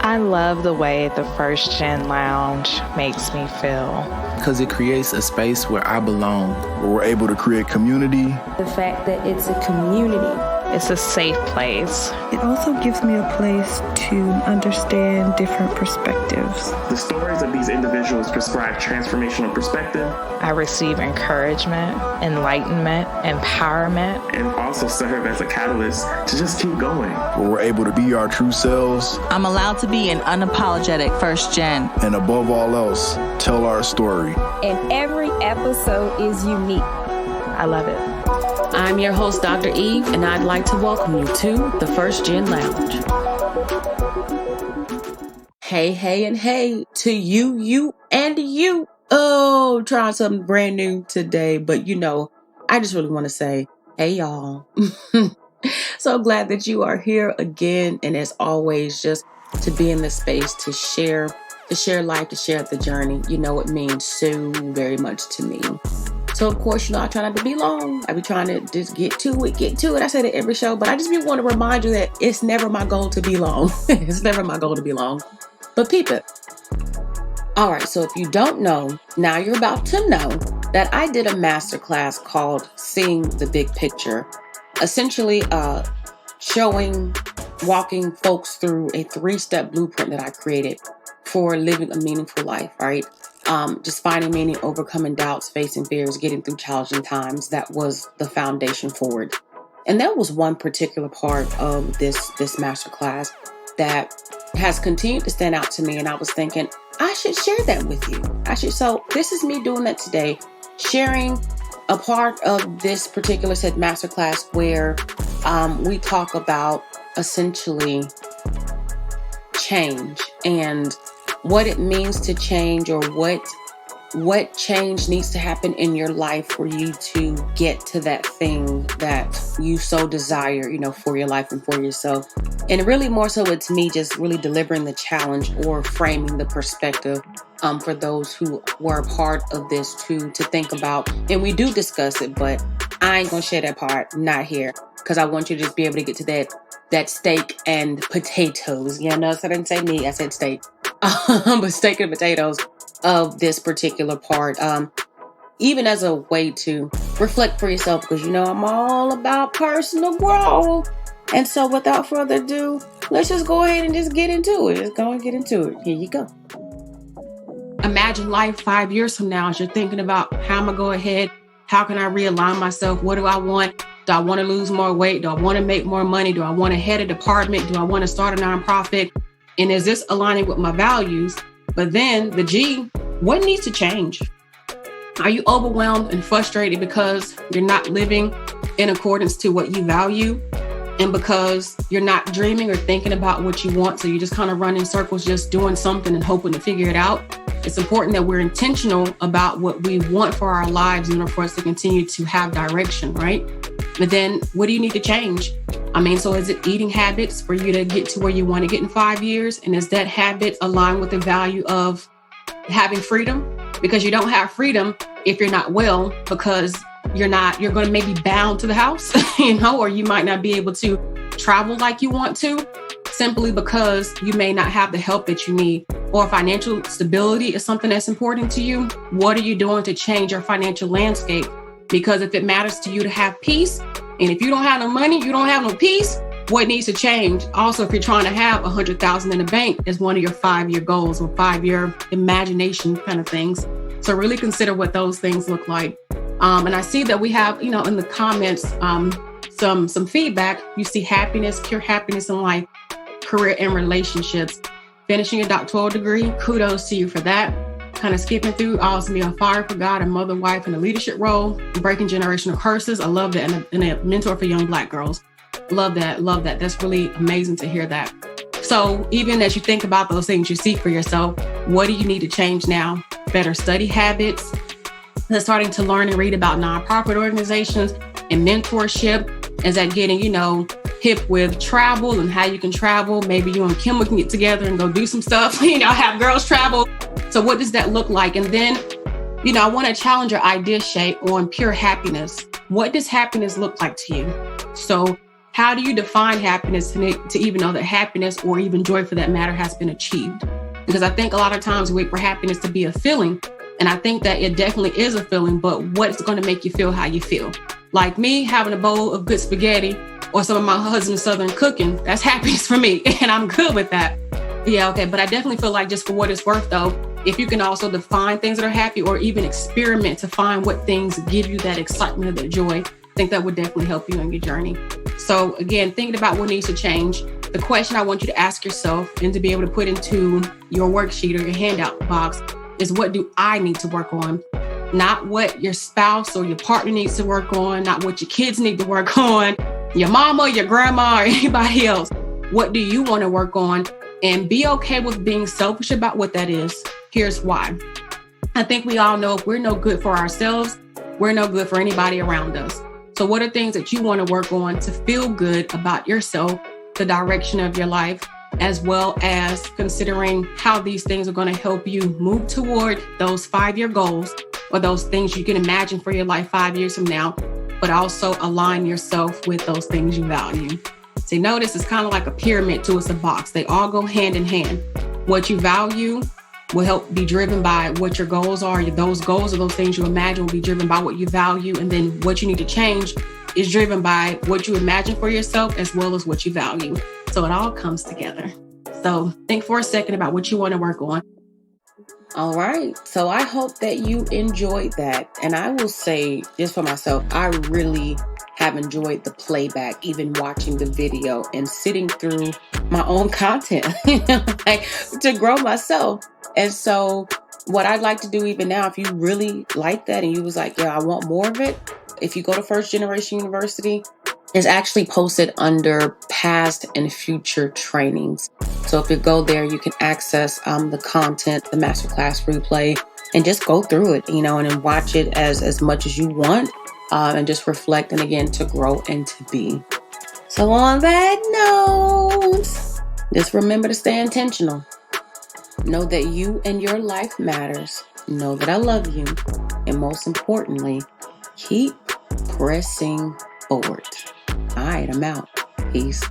I love the way the First Gen Lounge makes me feel. Because it creates a space where I belong. Where we're able to create community. The fact that it's a community. It's a safe place. It also gives me a place to understand different perspectives. The stories of these individuals prescribe transformational perspective. I receive encouragement, enlightenment, empowerment. And also serve as a catalyst to just keep going. Where we're able to be our true selves. I'm allowed to be an unapologetic first gen. And above all else, tell our story. And every episode is unique. I love it. I'm your host, Dr. Eve, and I'd like to welcome you to the First Gen Lounge. Hey, and hey to you, and you. Oh, trying something brand new today. But I just really want to say, hey, y'all. So glad that you are here again. And as always, just to be in the space to share life, to share the journey. It means so very much to me. So, of course, I try not to be long. I be trying to just get to it. I say it every show, but I just want to remind you that it's never my goal to be long. It's never my goal to be long. But peep it. All right, so if you don't know, now you're about to know that I did a masterclass called Seeing the Big Picture. Essentially, walking folks through a 3-step blueprint that I created for living a meaningful life, right? Just finding meaning, overcoming doubts, facing fears, getting through challenging times. That was the foundation for it. And that was one particular part of this masterclass that has continued to stand out to me. And I was thinking, I should share that with you. So this is me doing that today, sharing a part of this particular said masterclass where we talk about essentially change and what it means to change, or what change needs to happen in your life for you to get to that thing that you so desire, for your life and for yourself. And really more so it's me just really delivering the challenge or framing the perspective for those who were a part of this to think about. And we do discuss it, but I ain't gonna share that part, not here, because I want you to just be able to get to that steak and potatoes. So I didn't say meat, I said steak. But steak and potatoes of this particular part, even as a way to reflect for yourself, because I'm all about personal growth. And so without further ado, let's just go ahead and just get into it. Just go and get into it. Here you go. Imagine life 5 years from now as you're thinking about how I'm going to go ahead. How can I realign myself? What do I want? Do I want to lose more weight? Do I want to make more money? Do I want to head a department? Do I want to start a nonprofit? And is this aligning with my values? But then the G, what needs to change? Are you overwhelmed and frustrated because you're not living in accordance to what you value? And because you're not dreaming or thinking about what you want, so you just kind of run in circles, just doing something and hoping to figure it out? It's important that we're intentional about what we want for our lives in order for us to continue to have direction, right? But then what do you need to change? So is it eating habits for you to get to where you want to get in 5 years? And is that habit aligned with the value of having freedom? Because you don't have freedom if you're not well, because you're going to maybe bound to the house, or you might not be able to travel like you want to, simply because you may not have the help that you need. Or financial stability is something that's important to you. What are you doing to change your financial landscape? Because if it matters to you to have peace, and if you don't have no money, you don't have no peace, what needs to change? Also, if you're trying to have $100,000 in the bank as one of your 5-year goals or 5-year imagination kind of things. So really consider what those things look like. And I see that we have, in the comments, some feedback. You see happiness, pure happiness in life, career and relationships, finishing a doctoral degree. Kudos to you for that. Kind of skipping through, also be on fire for God, a mother, wife, in a leadership role, breaking generational curses. I love that. And a mentor for young Black girls. Love that. That's really amazing to hear that. So even as you think about those things you see for yourself, what do you need to change now? Better study habits. Starting to learn and read about nonprofit organizations and mentorship. Is that getting, hip with travel and how you can travel? Maybe you and Kim can get together and go do some stuff, have girls travel. So what does that look like? And then, I want to challenge your idea shape on pure happiness. What does happiness look like to you? So how do you define happiness to even know that happiness, or even joy for that matter, has been achieved? Because I think a lot of times we wait for happiness to be a feeling. And I think that it definitely is a feeling, but what's going to make you feel how you feel? Like me having a bowl of good spaghetti or some of my husband's Southern cooking, that's happiness for me. And I'm good with that. Yeah, okay. But I definitely feel like, just for what it's worth, though, if you can also define things that are happy, or even experiment to find what things give you that excitement or that joy, I think that would definitely help you on your journey. So again, thinking about what needs to change, the question I want you to ask yourself and to be able to put into your worksheet or your handout box is, what do I need to work on? Not what your spouse or your partner needs to work on, not what your kids need to work on, your mama, your grandma, or anybody else. What do you want to work on? And be okay with being selfish about what that is. Here's why. I think we all know if we're no good for ourselves, we're no good for anybody around us. So what are things that you want to work on to feel good about yourself, the direction of your life, as well as considering how these things are going to help you move toward those 5-year goals, or those things you can imagine for your life 5 years from now, but also align yourself with those things you value. See, notice it's kind of like a pyramid to it's a box. They all go hand in hand. What you value will help be driven by what your goals are. Those goals or those things you imagine will be driven by what you value. And then what you need to change is driven by what you imagine for yourself, as well as what you value. So it all comes together. So think for a second about what you want to work on. All right. So I hope that you enjoyed that. And I will say, just for myself, I really have enjoyed the playback, even watching the video and sitting through my own content, like, to grow myself. And so what I'd like to do even now, if you really like that and you was like, yeah, I want more of it, if you go to First Generation University, it's actually posted under past and future trainings. So if you go there, you can access the content, the masterclass replay, and just go through it, and then watch it as much as you want, and just reflect, and again, to grow and to be. So on that note, just remember to stay intentional. Know that you and your life matters. Know that I love you. And most importantly, keep pressing forward. All right, I'm out. Peace.